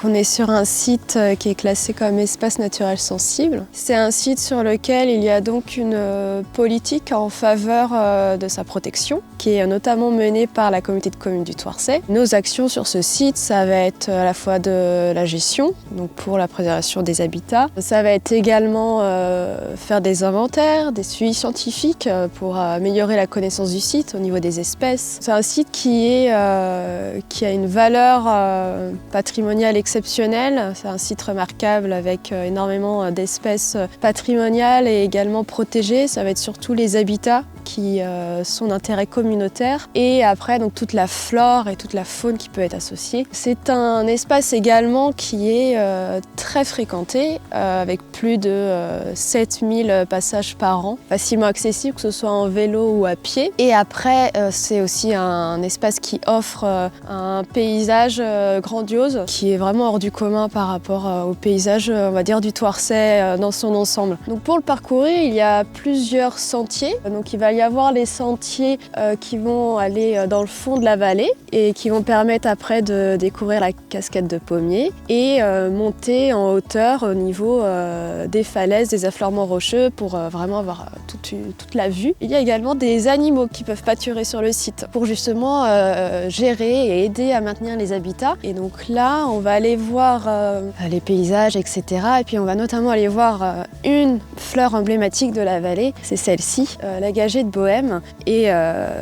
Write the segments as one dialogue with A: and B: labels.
A: on est sur un site qui est classé comme espace naturel sensible. C'est un site sur lequel il y a donc une politique en faveur de sa protection, qui est notamment menée par la communauté de communes du Thouarcey. Nos actions sur ce site, ça va être à la fois de la gestion, donc pour la préservation des habitats. Ça va être également faire des inventaires, des suivis scientifiques pour améliorer la connaissance du site au niveau des espèces. C'est un site qui a une valeur patrimoniale exceptionnelle. C'est un site remarquable avec énormément d'espèces patrimoniales et également protégées. Ça va être surtout les habitats qui sont d'intérêt communautaire et après donc toute la flore et toute la faune qui peut être associée. C'est un espace également qui est très fréquenté avec plus de 7000 passages par an, facilement accessible que ce soit en vélo ou à pied. Et après c'est aussi un espace qui offre un paysage grandiose qui est vraiment hors du commun par rapport au paysage on va dire du Thouarcey dans son ensemble. Donc pour le parcourir, il y a plusieurs sentiers. Donc il va y avoir les sentiers qui vont aller dans le fond de la vallée et qui vont permettre après de découvrir la cascade de Pommiers et monter en hauteur au niveau des falaises, des affleurements rocheux pour vraiment avoir toute la vue. Il y a également des animaux qui peuvent pâturer sur le site pour justement gérer et aider à maintenir les habitats. Et donc là, on va aller voir les paysages, etc. Et puis on va notamment aller voir une fleur emblématique de la vallée, c'est celle-ci, la gagée de Bohême. Et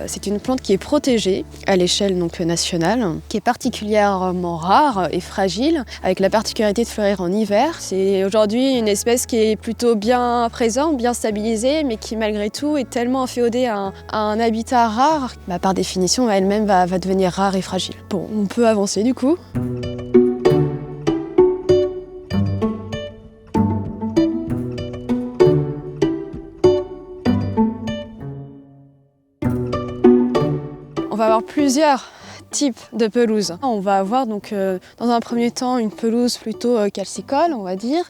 A: c'est une plante qui est protégée à l'échelle donc nationale, qui est particulièrement rare et fragile, avec la particularité de fleurir en hiver. C'est aujourd'hui une espèce qui est plutôt bien présente, bien stabilisée, mais qui malgré tout est tellement inféodée à un habitat rare, par définition elle-même va devenir rare et fragile. Bon, on peut avancer du coup. On va avoir plusieurs types de pelouses. On va avoir donc dans un premier temps une pelouse plutôt calcicole, on va dire,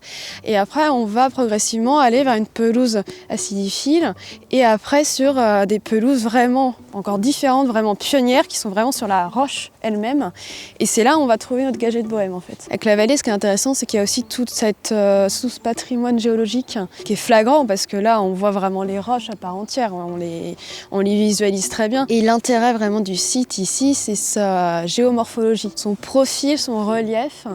A: et après on va progressivement aller vers une pelouse acidiphile et après sur des pelouses vraiment encore différentes, vraiment pionnières, qui sont vraiment sur la roche elle-même. Et c'est là où on va trouver notre gagée de Bohême en fait. Avec la vallée, ce qui est intéressant, c'est qu'il y a aussi tout ce patrimoine géologique qui est flagrant parce que là on voit vraiment les roches à part entière, on les visualise très bien. Et l'intérêt vraiment du site ici, c'est sa géomorphologie, son profil, son relief,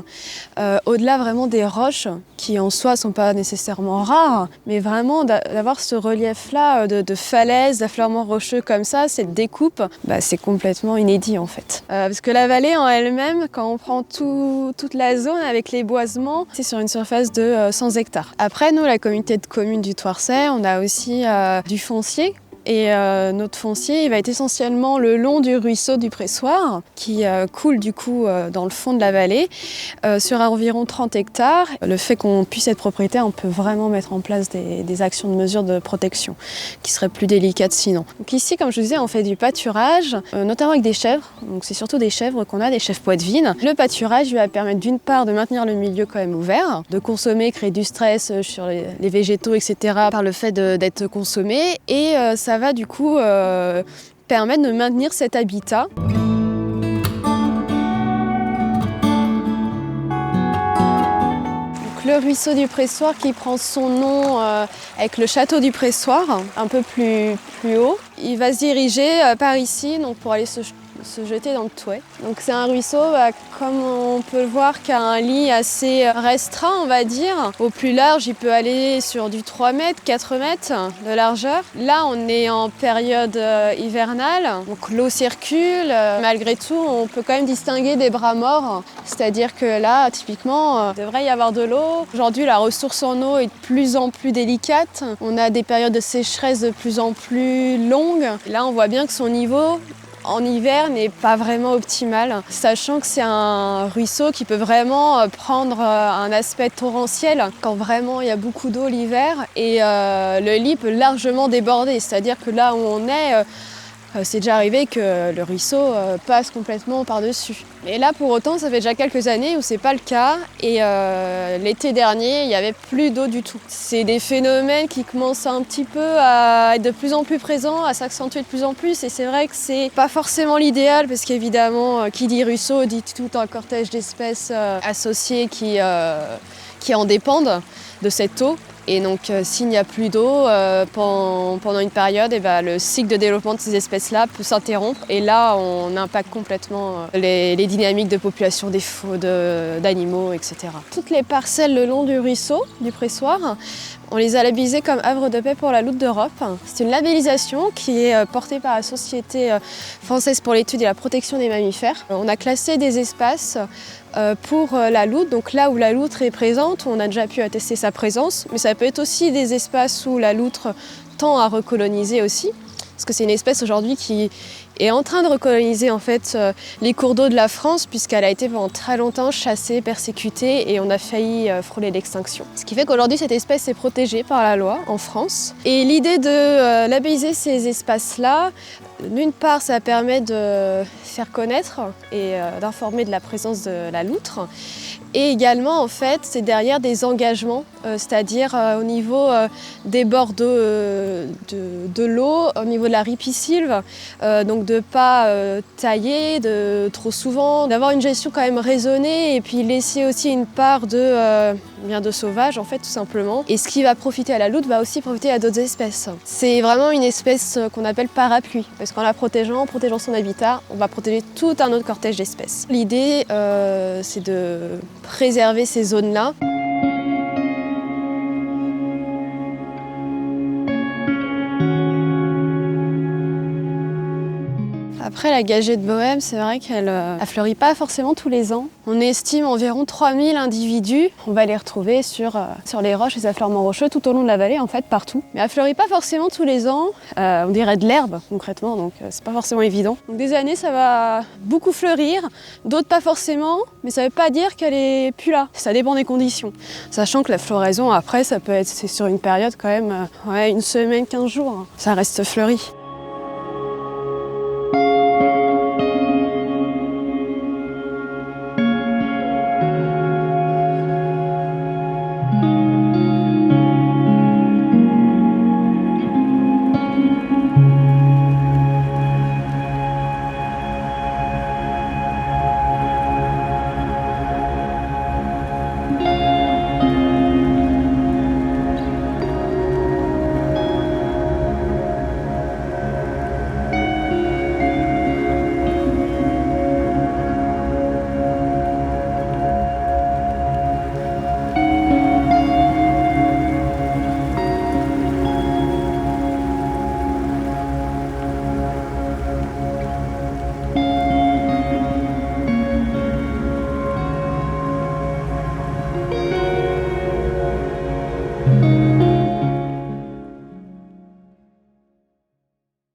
A: au-delà vraiment des roches qui en soi sont pas nécessairement rares, mais vraiment d'avoir ce relief-là de falaises, d'affleurements rocheux comme ça, cette découpe, c'est complètement inédit en fait. Parce que la vallée en elle-même, quand on prend toute la zone avec les boisements, c'est sur une surface de 100 hectares. Après, nous, la communauté de communes du Thouarcey, on a aussi du foncier. Et notre foncier il va être essentiellement le long du ruisseau du Pressoir qui coule du coup dans le fond de la vallée sur environ 30 hectares. Le fait qu'on puisse être propriétaire, on peut vraiment mettre en place des actions de mesure de protection qui seraient plus délicates sinon. Donc ici, comme je vous disais, on fait du pâturage, notamment avec des chèvres. Donc c'est surtout des chèvres qu'on a, des chèvres poitevines. Le pâturage lui va permettre d'une part de maintenir le milieu quand même ouvert, de consommer, créer du stress sur les végétaux, etc. par le fait d'être consommé et ça va du coup permettre de maintenir cet habitat. Donc, le ruisseau du Pressoir qui prend son nom avec le château du Pressoir, un peu plus haut. Il va se diriger par ici donc pour aller se jeter dans le Thouet. Donc c'est un ruisseau, comme on peut le voir, qui a un lit assez restreint, on va dire. Au plus large, il peut aller sur du 3 mètres, 4 mètres de largeur. Là, on est en période hivernale, donc l'eau circule. Malgré tout, on peut quand même distinguer des bras morts. C'est-à-dire que là, typiquement, il devrait y avoir de l'eau. Aujourd'hui, la ressource en eau est de plus en plus délicate. On a des périodes de sécheresse de plus en plus longues. Là, on voit bien que son niveau en hiver n'est pas vraiment optimal, sachant que c'est un ruisseau qui peut vraiment prendre un aspect torrentiel quand vraiment il y a beaucoup d'eau l'hiver et le lit peut largement déborder, c'est-à-dire que là où on est, C'est déjà arrivé que le ruisseau passe complètement par-dessus. Mais là, pour autant, ça fait déjà quelques années où c'est pas le cas. Et l'été dernier, il n'y avait plus d'eau du tout. C'est des phénomènes qui commencent un petit peu à être de plus en plus présents, à s'accentuer de plus en plus. Et c'est vrai que c'est pas forcément l'idéal, parce qu'évidemment, qui dit ruisseau dit tout un cortège d'espèces associées qui en dépendent de cette eau. Et donc s'il n'y a plus d'eau pendant une période, le cycle de développement de ces espèces-là peut s'interrompre. Et là, on impacte complètement les dynamiques de population d'animaux, etc. Toutes les parcelles le long du ruisseau, du pressoir, on les a labellisées comme havre de paix pour la loutre d'Europe. C'est une labellisation qui est portée par la Société française pour l'étude et la protection des mammifères. On a classé des espaces pour la loutre, donc là où la loutre est présente, on a déjà pu attester sa présence, mais ça peut être aussi des espaces où la loutre tend à recoloniser aussi, parce que c'est une espèce aujourd'hui qui est en train de recoloniser en fait les cours d'eau de la France, puisqu'elle a été pendant très longtemps chassée, persécutée, et on a failli frôler l'extinction. Ce qui fait qu'aujourd'hui cette espèce est protégée par la loi en France. Et l'idée de labelliser ces espaces-là, d'une part, ça permet de faire connaître et d'informer de la présence de la loutre. Et également, en fait, c'est derrière des engagements, c'est-à-dire au niveau des bords de l'eau, au niveau de la ripisylve, donc de ne pas tailler trop souvent, d'avoir une gestion quand même raisonnée et puis laisser aussi une part de sauvage, en fait, tout simplement. Et ce qui va profiter à la loutre va aussi profiter à d'autres espèces. C'est vraiment une espèce qu'on appelle parapluie, parce qu'en la protégeant, en protégeant son habitat, on va protéger tout un autre cortège d'espèces. L'idée, c'est de préserver ces zones-là. Après, la gageure de Bohême, c'est vrai qu'elle ne fleurit pas forcément tous les ans. On estime environ 3000 individus. On va les retrouver sur les roches, les affleurements rocheux, tout au long de la vallée, en fait, partout. Mais elle ne fleurit pas forcément tous les ans. On dirait de l'herbe, concrètement, donc c'est pas forcément évident. Donc des années, ça va beaucoup fleurir, d'autres pas forcément, mais ça ne veut pas dire qu'elle est plus là. Ça dépend des conditions. Sachant que la floraison, après, c'est sur une période quand même, une semaine, 15 jours. Ça reste fleuri.